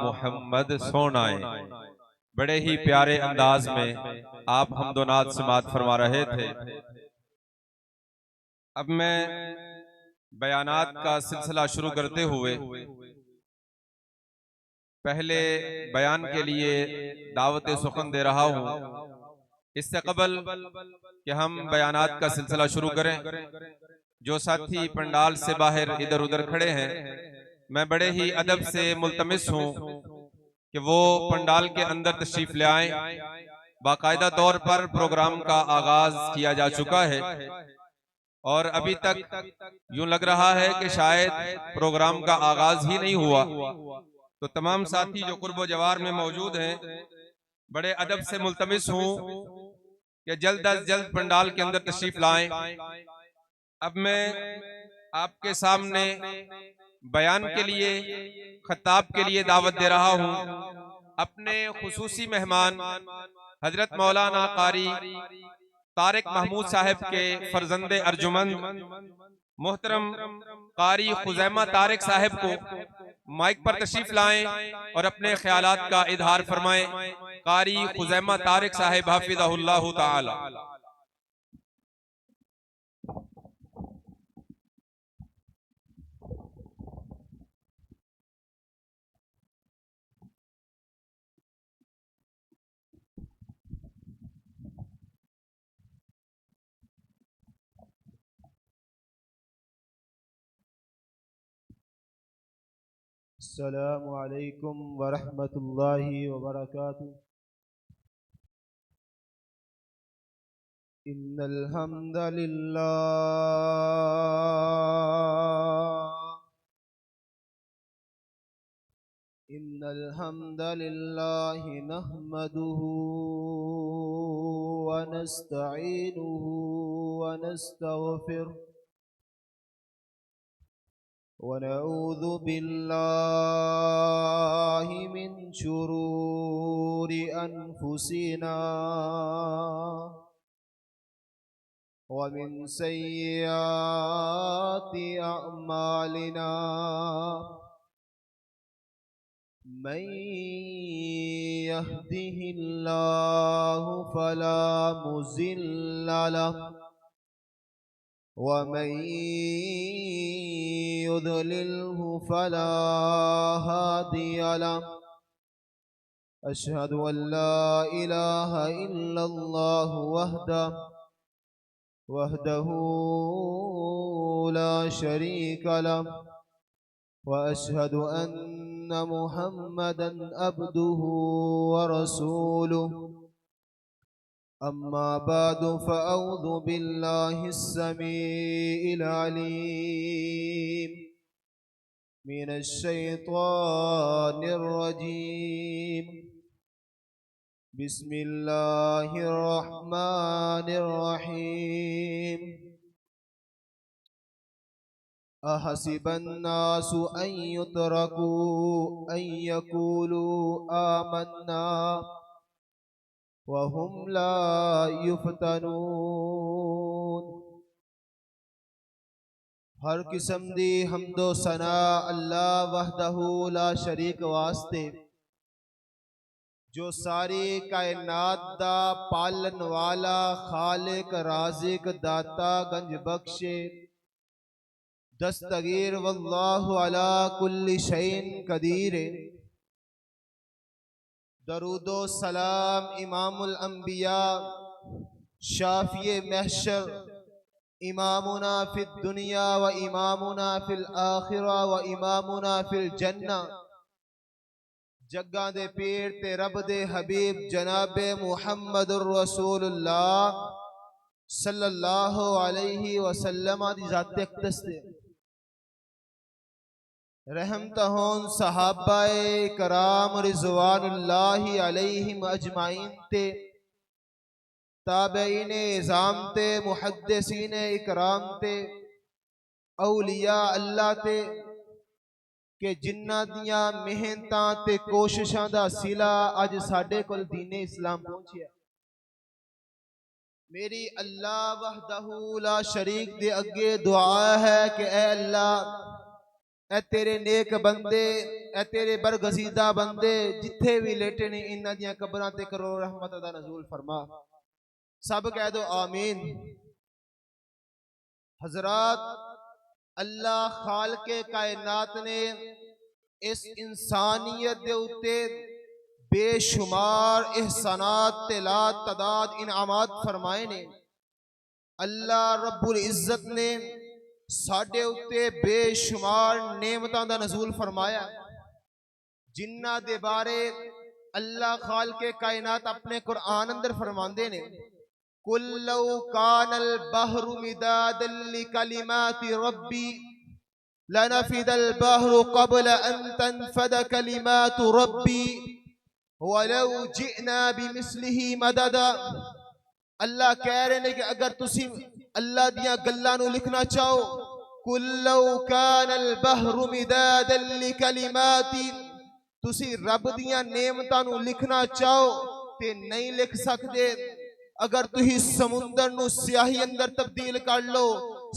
محمد سونائے۔ بڑے ہی پیارے انداز میں آپ حمد و نعت سماعت فرما رہے تھے۔ اب میں بیانات کا سلسلہ شروع کرتے ہوئے پہلے بیان کے لیے دعوت سخن دے رہا ہوں۔ اس سے قبل کہ ہم بیانات کا سلسلہ شروع کریں، جو ساتھی پنڈال سے باہر ادھر ادھر کھڑے ہیں، میں بڑے ہی ادب سے ملتمس ہوں کہ وہ پنڈال کے اندر تشریف لے آئیں۔ باقاعدہ طور پر پروگرام کا آغاز کیا جا چکا ہے اور ابھی تک یوں لگ رہا ہے کہ شاید پروگرام کا آغاز ہی نہیں ہوا۔ تو تمام ساتھی جو قرب و جوار میں موجود ہیں، بڑے ادب سے ملتمس ہوں کہ جلد از جلد پنڈال کے اندر تشریف لائیں۔ اب میں آپ کے سامنے بیان کے لیے، خطاب کے لیے دعوت دے رہا ہوں اپنے خصوصی مہمان حضرت مولانا قاری طارق محمود صاحب کے فرزند ارجمند محترم قاری خزیمہ طارق صاحب کو مائک پر تشریف لائیں اور اپنے خیالات کا اظہار فرمائیں۔ قاری خزیمہ طارق صاحب حافظہ اللہ تعالی۔ السلام علیکم ورحمۃ اللہ وبرکاتہ۔ ان الحمد للہ نحمده ونستعینه ونستغفره ونعوذ باللہ من شرور انفسنا ومن سیئات اعمالنا، من يهده الله فلا مضل له ومن يضلله فلا هادي له، أشهد أن لا إله إلا الله وحده لا شريك له، وأشهد أن محمدا عبده ورسوله، أما بعد فأعوذ بالله السميع العليم من الشيطان الرجيم، بسم الله الرحمن الرحيم، أحسب الناس أن يتركوا أن يقولوا آمنا وهم لا يفتنون۔ ہر قسم دی حمد و ثناء اللہ وحدہ لا شریک واسطے، جو ساری کائنات دا پالن والا، خالق رازق داتا گنج بخشے، دستگیر واللہ علی کل شیء قدیر۔ درود و سلام امام الانبیاء، شافی محشر، امامنا فی الدنیا و امامنا فی الآخرہ و امامنا فی الجنہ، جگاں دے پیر تے رب دے حبیب جناب محمد الرسول اللہ صلی اللہ علیہ وسلم دی ذات اقدس تے رحمت ہون صحابہ کرام رضوان اللہ علیہم اجمعین تے، تابعین اعظام تے، محدثین اکرام تے، اولیاء اللہ تے، کہ جنہ دیاں محنتاں تے کوششاں دا صلہ اج ساڈے کول دین اسلام پہنچیا۔ میری اللہ وحدہ لا شریک دے اگے دعا ہے کہ اے اللہ، اے تیرے نیک بندے اے تیرے برگزیدہ بندے جتھے بھی لیٹے نے انہاں دیاں قبراں تے کرو رحمت دا نزول فرما. سب کہہ دو آمین. حضرات، اللہ خالق کائنات نے اس انسانیت دے اتے بے شمار احسانات تے لا تعداد انعامات فرمائے نے. اللہ رب العزت نے ساڈے اتے بے شمار نعمتاں دا نزول فرمایا جنہ دے بارے اللہ خالق کائنات اپنے قرآن اندر فرماندے نے. قُل لَوْ كَانَ الْبَحْرُ مِدَادًا لِكَلِمَاتِ رَبِّي لَنَفِدَ الْبَحْرُ قَبْلَ أَن تَنفَدَ كَلِمَاتُ رَبِّي وَلَوْ جِئْنَا بِمِثْلِهِ مَدَدًا. اللہ کہہ رہے ہیں کہ اگر تسی اللہ دیاں گلاں نو لکھنا چاہو، قُل لَوْ كَانَ الْبَحْرُ مِدَادًا لِكَلِمَاتِ، تسی رب دیاں نعمتاں نو لکھنا چاہو تے نہیں لکھ سکتے. اگر تسی سمندر نو سیاہی اندر تبدیل کر لو،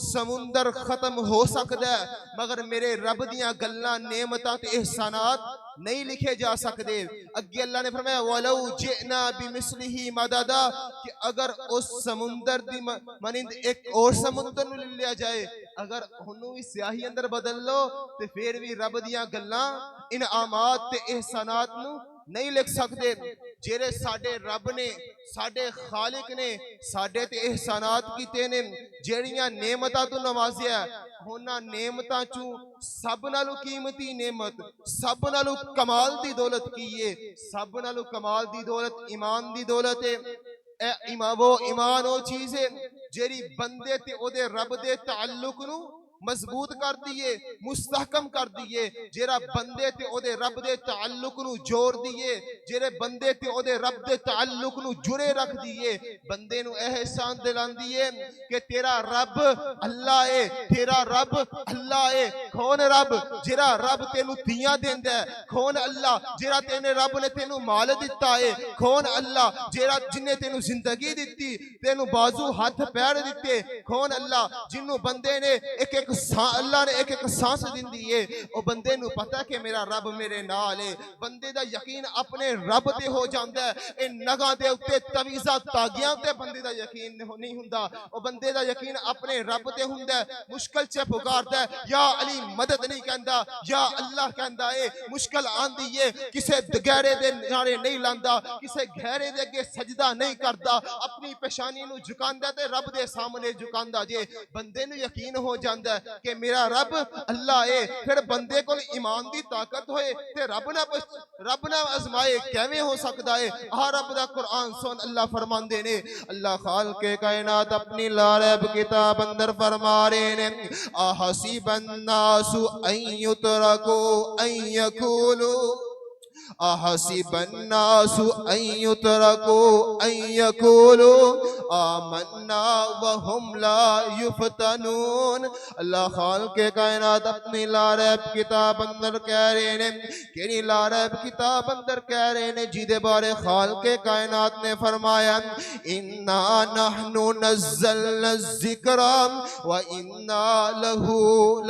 سمندر ختم ہو سکتا ہے، مگر میرے رب دیاں گلاں نعمتاں تے احسانات نہیں لکھے جا سکتے. اگے اللہ نے فرمایا وَلَوْ جِئْنَا بِمِثْلِهِ مَدَدًا، کہ اگر اس سمندر دی مانند ایک اور سمندر نو لیا جائے، اگر انہوں بھی سیاہی اندر بدل لو تے پھر بھی رب دیاں گلاں انعامات تے احسانات نو نہیں لکھ سکتے. جیرے ساڈے رب نے، ساڈے خالق نے ساڈے تے احسانات کیتے نے، جیڑیاں نعمتاں تو نوازیا ہے، ہونا نعمتاں چوں سب نالو قیمتی نعمت، سب نالو کمال دی دولت کیے، سب نالو کمال دی دولت ایمان دی دولت ہے. وہ ایمان وہ چیز ہے جیڑی بندے تے او دے رب دے تعلق نو مضبوط کر دیئے، مستحکم کر دیئے. جیڑا بندے تے او دے رب دے تعلق نو جوڑ دیئے، جیڑے بندے تے او دے رب دے تعلق نو جڑے رکھ دیئے، بندے نو احسان دلان دیئے کہ تیرا رب اللہ ہے، تیرا رب اللہ ہے. کون رب؟ جیڑا رب تینو دیاں دیندہ ہے. کون اللہ؟ جیڑا تینے رب نے تینو مال دیتا ہے. کون اللہ؟ جیڑا جنہیں تینو زندگی دیتی، تینو بازو ہاتھ پیر دیتے. کون اللہ؟ جنہوں بندے نے اللہ نے ایک سانس دن دیئے. او بندے نو پتا کہ میرا رب میرے نال ہے. بندے دا یقین اپنے رب تے ہو جاندہ ہے. اے نگاں دے اتے تویزہ تاگیاں تے بندے دا یقین نہیں ہوندہ. او بندے دا یقین اپنے رب تے ہوندہ ہے. مشکل چے پکارتا ہے یا علی مدد نہیں کہندہ، یا اللہ کہندہ ہے. مشکل آن دیئے کسے گہرے دے نارے نہیں لاندہ، کسے گہرے دے کے سجدہ نہیں کردہ، اپنی پیشانی نو جھکاندہ تے رب دے سامنے جھکاندہ. جے بندے نو یقین ہو جاندہ ہے کہ میرا رب اللہ ہے، پھر بندے کو ایمان دی طاقت ہوئے تے رب نہ ازمائے کیویں ہو سکتا ہے. رب دا قرآن سن. اللہ فرماندے نے، اللہ خالق کائنات اپنی لاریب کتاب اندر فرما رہے نے احسب الناس ان یترکوا ان یقولوا احسب الناس ان یترکوا ان یقولوا آمنا وهم لا یفتنون. اللہ خالق کائنات اپنی لاریب کتاب اندر کہہ رہے نے، کیڑی لاریب کتاب اندر کہہ رہے نے جی دے بارے خالق کائنات نے فرمایا انا نحن نزلنا الذکر وانا له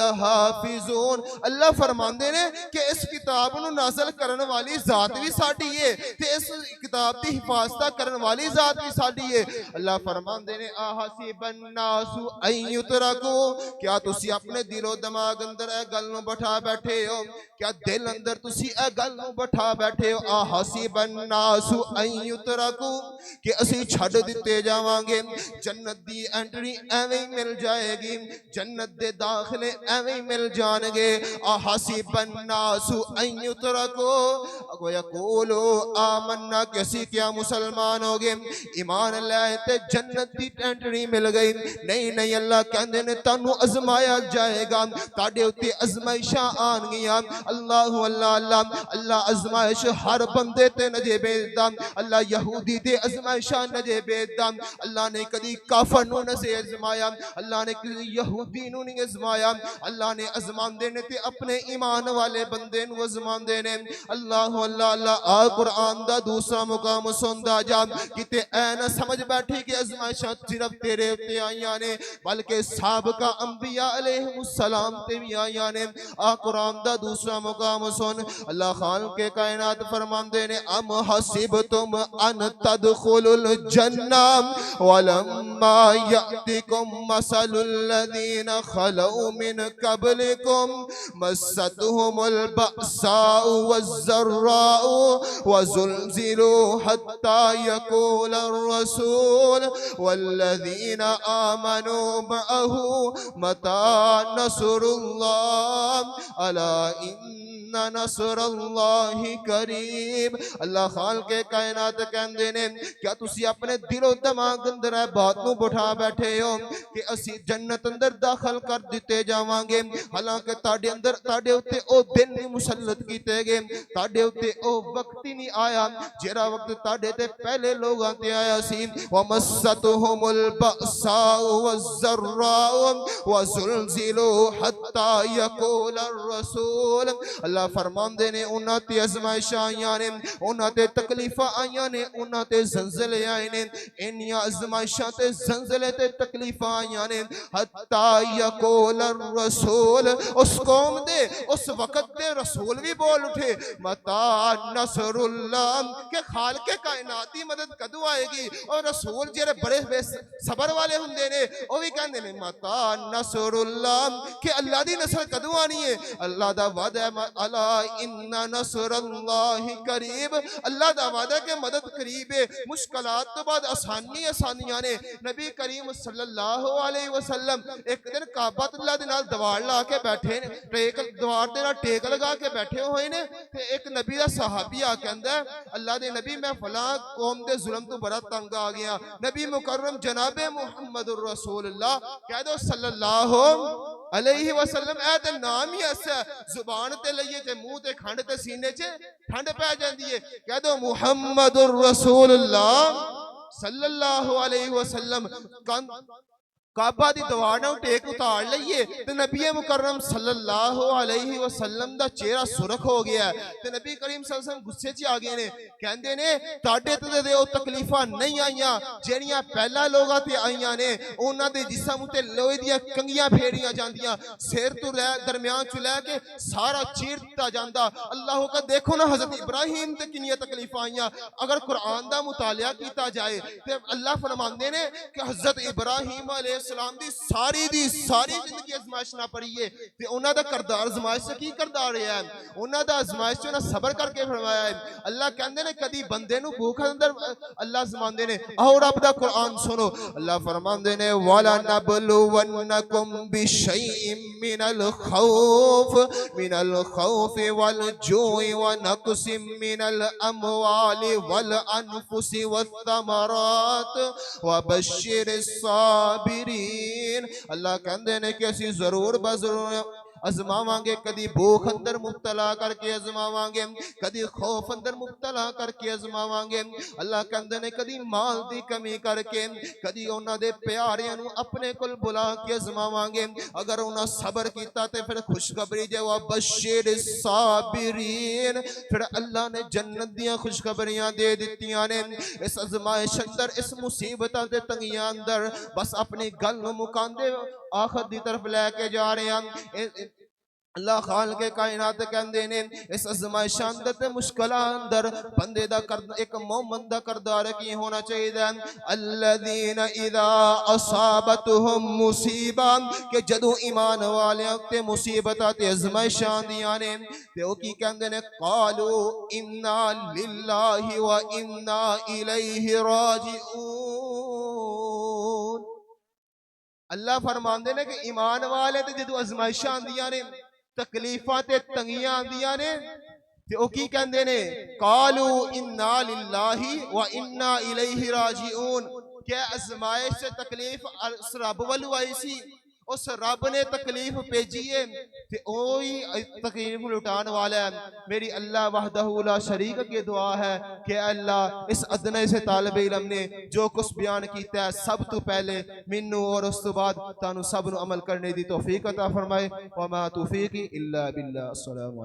لحافظون. اللہ فرماندے نے کہ اس کتاب نو نازل کرن والی ذات بھی ساڈی ہے تے اس کتاب دی حفاظت کرن والی ذات بھی ساڈی ہے. اللہ فرماندے نے احسب الناس ان یترکوا، کیا تسی اپنے دل و دماغ اندر اے گل نو بٹھا بیٹھے ہو؟ کیا دل اندر تسی اے گل نو بٹھا بیٹھے ہو احسب الناس ان یترکوا کہ اسی چھڈ دتے جاواں گے، جنت دی انٹری ایویں مل جائے گی، جنت دے داخلے ایویں مل جان گے. احسب الناس ان یترکوا ویقولوا آمنا، کسی کیا مسلمان ہو گئے ایمان لائے تے جنت دی انٹری مل گئی؟ نہیں اللہ کہندے نے تانوں ازمایا جائے گا، تاڈے اوتے ازمائشاں آن گیاں. اللہ اللہ اللہ اللہ ازمائش ہر بندے تے نجے بھیجدا. اللہ یہودی تے ازمائشاں نجے بھیجدا. اللہ نے کدی کافر نو نجے ازمایا، اللہ نے کدی یہودی نو نہیں ازمایا. اللہ نے ازماندے نے تے اپنے ایمان والے بندے نو ازماندے نے. اللہ اللہ اللہ. قرآن دا دوسرا مقام سندا جا کتے اے نہ سمجھ بیٹھی کہ ازمائشاں صرف تیرے تے آئیاں نے بلکہ سابقہ انبیاء علیہ السلام تے بھی آئیاں نے قرآن دا دوسرا مقام سن اللہ خالق کائنات فرماندے نے ام حسبتم ان تدخلوا الجنہ ولما یأتکم مثل الذین خلوا من قبلکم مستهم البأساء والضراء وزلزلوا حتى يقول الرسول والذين آمنوا معه متى نصر الله ألا إن نصر اللہ قریب اللہ خالق کائنات کہندے نے کیا تسی اپنے دل و دماغ اندر ہے بات نو بٹھا بیٹھے ہو کہ اسی جنت اندر داخل کر دیتے جاواں گے حالانکہ تاڑے اندر تاڑے ہوتے او دن نہیں مسلط کیتے گے تاڑے ہوتے او وقت ہی نہیں آیا جیرا وقت تاڑے تے پہلے لوگ آتے آیا سی وَمَسَّتُهُمُ الْبَأْسَاءُ وَالضَّرَّاءُ وَزُلْزِلُوا حَتَّى يَقُولَ الرَّسُولُ اللہ فرمان دے نے انہاں تے ازمائشاں آئیاں نے انہاں تے تکلیفاں آئیاں نے انہاں تے زلزلے آئے نے انہاں ازمائشاں تے زلزلے تے تکلیفاں آئیاں نے حتی یقول الرسول اس قوم دے اس وقت دے رسول بھی بول اٹھے متا نصر اللہ کہ خالق کائنات دی مدد کدو آئے گی اور رسول جڑے بڑے صبر والے ہوندے نے او بھی کہندے نے متا نصر اللہ کہ اللہ دی نصر کدو آنی ہے اللہ دا وعدہ ہے الا ان نصر اللہ قریب اللہ دا وعدہ کہ مدد قریب ہے مشکلات تو بعد آسانیاں نے نبی کریم صلی اللہ علیہ وسلم ایک دن کعبہ اللہ دے نال دوار لا کے بیٹھے دوار دے نال ٹیک لگا کے بیٹھے ہوئے نے تے ایک نبی دا صحابی آ کے کہندا ہے اللہ دے نبی میں فلاں قوم دے ظلم تو بڑا تنگ آ گیا نبی مکرم جناب محمد الرسول اللہ کہہ دو صلی اللہ علیہ وسلم اے تے نام ہی ایسا زبان تے لئیے تے منہ تے کھنڈ تے سینے چے ٹھنڈ پہ جاندی ہے کہہ دو محمد الرسول اللہ صلی اللہ علیہ وسلم کعبہ دی دوار نہ ٹیک اتار لئیے تے نبی مکرم صلی اللہ علیہ وسلم دا چہرہ سرخ ہو گیا ہے تے نبی کریم صلی اللہ علیہ وسلم غصے چ آ گئے نے کہندے نے تاڈے تے دے او تکلیفاں نہیں آئیاں جڑیاں پہلا لوگاں تے آئیاں نے انہاں دے جسم تے لوہے دیاں کنگیاں پھیڑیاں جاندیاں سر تو لے درمیان چ لے کے سارا چیرتا جاندا اللہ کا دیکھو نا حضرت ابراہیم تے کنیاں تکلیفاں آئیاں اگر قرآن دا مطالعہ کیتا جائے تے اللہ فرماندے نے کہ حضرت ابراہیم علیہ السلام دی ساری زندگی ازمائش نہ پڑی ہے تے انہاں دا کردار ازمائش سے کی کردار ہے انہاں دا ازمائش سے انہاں صبر کر کے فرمایا ہے اللہ کہندے نے کدی بندے نو بھوک اندر اللہ ازماندے نے اور رب دا قرآن سنو اللہ فرماندے نے وَلَنَبْلُوَنَّكُمْ بِشَيْءٍ مِّنَ الْخَوْفِ وَالْجُوعِ وَنَقْصٍ مِّنَ الْأَمْوَالِ وَالْأَنفُسِ وَالثَّمَرَاتِ وَبَشِّرِ الصَّابِرِينَ اللہ کہندے نے کہ اسی ضرور بضرور ازماواں گے کدی بھوک اندر مبتلا کر کے ازماواں گے کدی خوف اندر مبتلا کر کے ازماواں گے اللہ کہندے نے کدی مال دی کمی کر کے کدی انہاں دے پیاریاں نو اپنے کول بلا کے ازماواں گے اگر انہاں صبر کیتا تے پھر خوشخبری جو بشیر الصابرین پھر اللہ نے جنت دیاں خوشخبریاں دے دتیاں نے اس ازمائش اندر اس مصیبتاں تے تنگیاں اندر بس اپنی گل نو مکاندے آخر دی طرف لے کے جا رہے ہیں اللہ خالق کائنات کہندے نے اس ازمائشاں اندر تے مشکلاں اندر بندے دا ایک مومن دا کردار کی ہونا چاہیے الذین اذا اصابتهم مصیبہ کہ جدو ایمان والیاں تے مصیبتاں تے ازمائشاں آندیاں نے تے او کی کہندے نے قالوا انا للہ و انا الیہ راجعون اللہ فرماندے نے کہ ایمان والے تے جدو ازمائشاں آندیاں نے تکلیفاں تے تنگیاں آندیاں نے تے او کی کہندے نے قالو انا للہ و انا الیہ راجعون کہ ازمائش سے تکلیف اس رب والو آئی سی اس رب نے تکلیف بھیجیے تے اوہی تکلیف لٹان والا ہے میری اللہ وحدہ لا شریک کی دعا ہے کہ اللہ اس ادنے سے طالب علم نے جو کچھ بیان کیتا ہے سب تو پہلے منو اور اس تو بعد تانو سب نو عمل کرنے دی توفیق عطا فرمائے وما توفیقی الا باللہ السلام علیکم